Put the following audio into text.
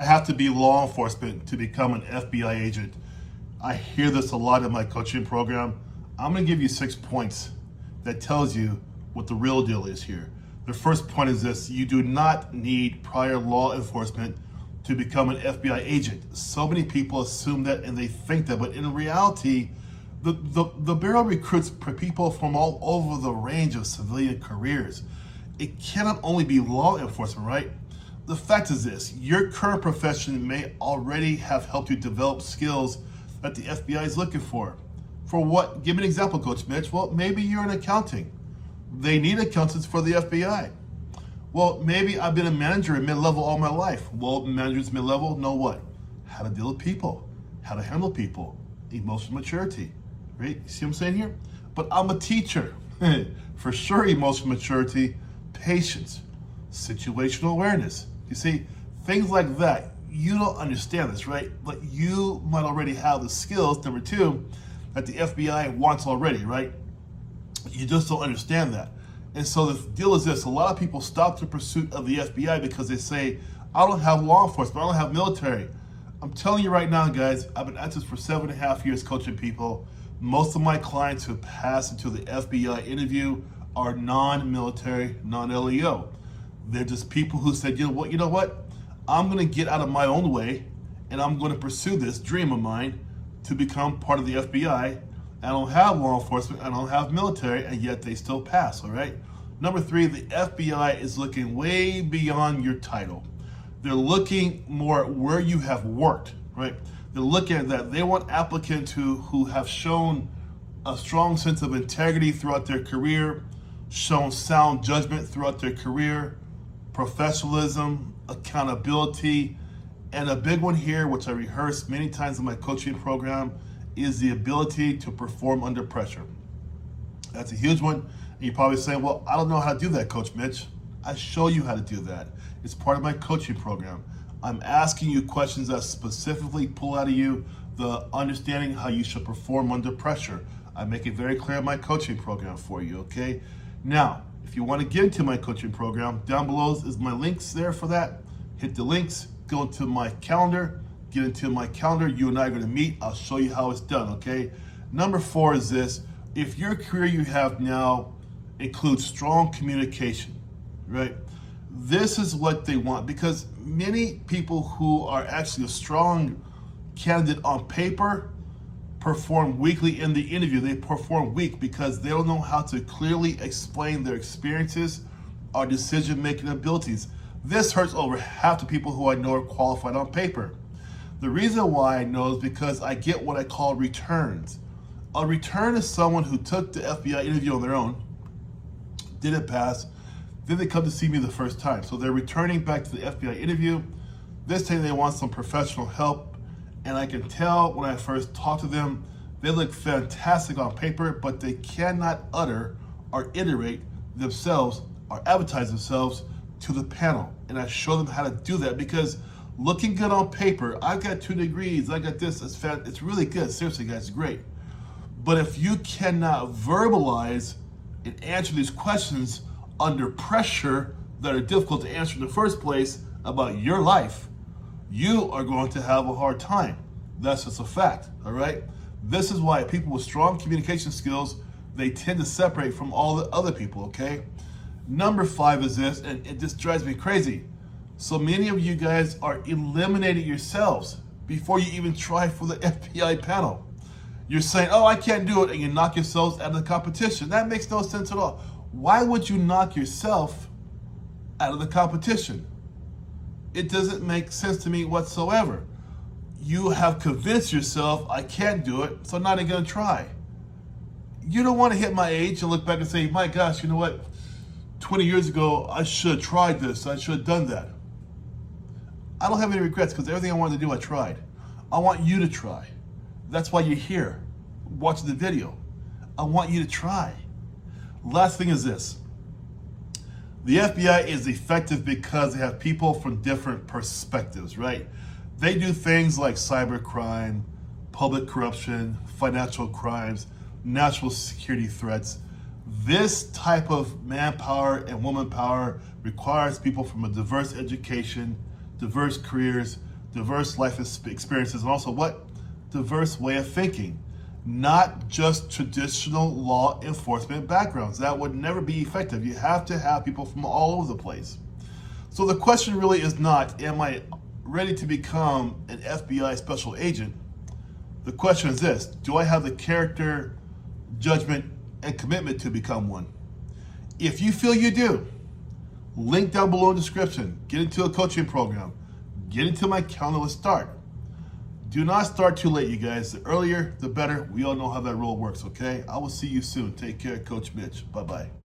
I have to be law enforcement to become an FBI agent. I hear this a lot in my coaching program. I'm going to give you 6 points that tells you what the real deal is here. The first point is this: you do not need prior law enforcement to become an FBI agent. So many people assume that and they think that, but in reality, the Bureau recruits people from all over the range of civilian careers. It cannot only be law enforcement, right? The fact is this: your current profession may already have helped you develop skills that the FBI is looking for. For what? Give me an example, Coach Mitch. Well, maybe you're in accounting. They need accountants for the FBI. Well, maybe I've been a manager at mid-level all my life. Well, managers mid-level know what? How to deal with people, how to handle people, emotional maturity, right? You see what I'm saying here? But I'm a teacher. For sure, emotional maturity, patience, situational awareness. You see, things like that. You don't understand this, right? But you might already have the skills, number two, that the FBI wants already, right? You just don't understand that. And so the deal is this: a lot of people stop the pursuit of the FBI because they say, I don't have law enforcement, I don't have military. I'm telling you right now, guys, I've been at this for 7.5 years coaching people. Most of my clients who pass into the FBI interview are non-military, non-LEO. They're just people who said, you know what? I'm going to get out of my own way and I'm going to pursue this dream of mine to become part of the FBI. I don't have law enforcement, I don't have military, and yet they still pass, all right? Number three, the FBI is looking way beyond your title. They're looking more at where you have worked, right? They're looking at that. They want applicants who have shown a strong sense of integrity throughout their career, shown sound judgment throughout their career, professionalism, accountability, and a big one here, which I rehearse many times in my coaching program, is the ability to perform under pressure. That's a huge one. And you're probably saying, well, I don't know how to do that, Coach Mitch. I show you how to do that. It's part of my coaching program. I'm asking you questions that specifically pull out of you the understanding how you should perform under pressure. I make it very clear in my coaching program for you, okay? Now, if you want to get into my coaching program, down below is my links there for that. Hit the links, go into my calendar, get into my calendar. You and I are going to meet. I'll show you how it's done, okay? Number 4 is this: if your career you have now includes strong communication, right? This is what they want, because many people who are actually a strong candidate on paper perform weakly in the interview. They perform weak because they don't know how to clearly explain their experiences or decision-making abilities. This hurts over half the people who I know are qualified on paper. The reason why I know is because I get what I call returns. A return is someone who took the FBI interview on their own, didn't pass, then they come to see me the first time. So they're returning back to the FBI interview. This time they want some professional help, and I can tell when I first talk to them, they look fantastic on paper, but they cannot utter or iterate themselves or advertise themselves to the panel. And I show them how to do that, because looking good on paper, I've got 2 degrees, I got this, it's really good. Seriously, guys, it's great. But if you cannot verbalize and answer these questions under pressure that are difficult to answer in the first place about your life, you are going to have a hard time. That's just a fact, all right? This is why people with strong communication skills, they tend to separate from all the other people, okay? Number 5 is this, and it just drives me crazy. So many of you guys are eliminating yourselves before you even try for the FBI panel. You're saying, oh, I can't do it, and you knock yourselves out of the competition. That makes no sense at all. Why would you knock yourself out of the competition? It doesn't make sense to me whatsoever. You have convinced yourself, I can't do it, so I'm not even gonna try. You don't wanna hit my age and look back and say, my gosh, you know what? 20 years ago, I should have tried this, I should have done that. I don't have any regrets, because everything I wanted to do, I tried. I want you to try. That's why you're here, watching the video. I want you to try. Last thing is this: the FBI is effective because they have people from different perspectives, right? They do things like cybercrime, public corruption, financial crimes, national security threats. This type of manpower and woman power requires people from a diverse education, diverse careers, diverse life experiences, and also what? Diverse way of thinking. Not just traditional law enforcement backgrounds. That would never be effective. You have to have people from all over the place. So the question really is not, am I ready to become an FBI special agent? The question is this: do I have the character, judgment, and commitment to become one? If you feel you do, link down below in the description. Get into a coaching program. Get into my calendar. Let's start. Do not start too late, you guys. The earlier, the better. We all know how that rule works, okay? I will see you soon. Take care, Coach Mitch. Bye-bye.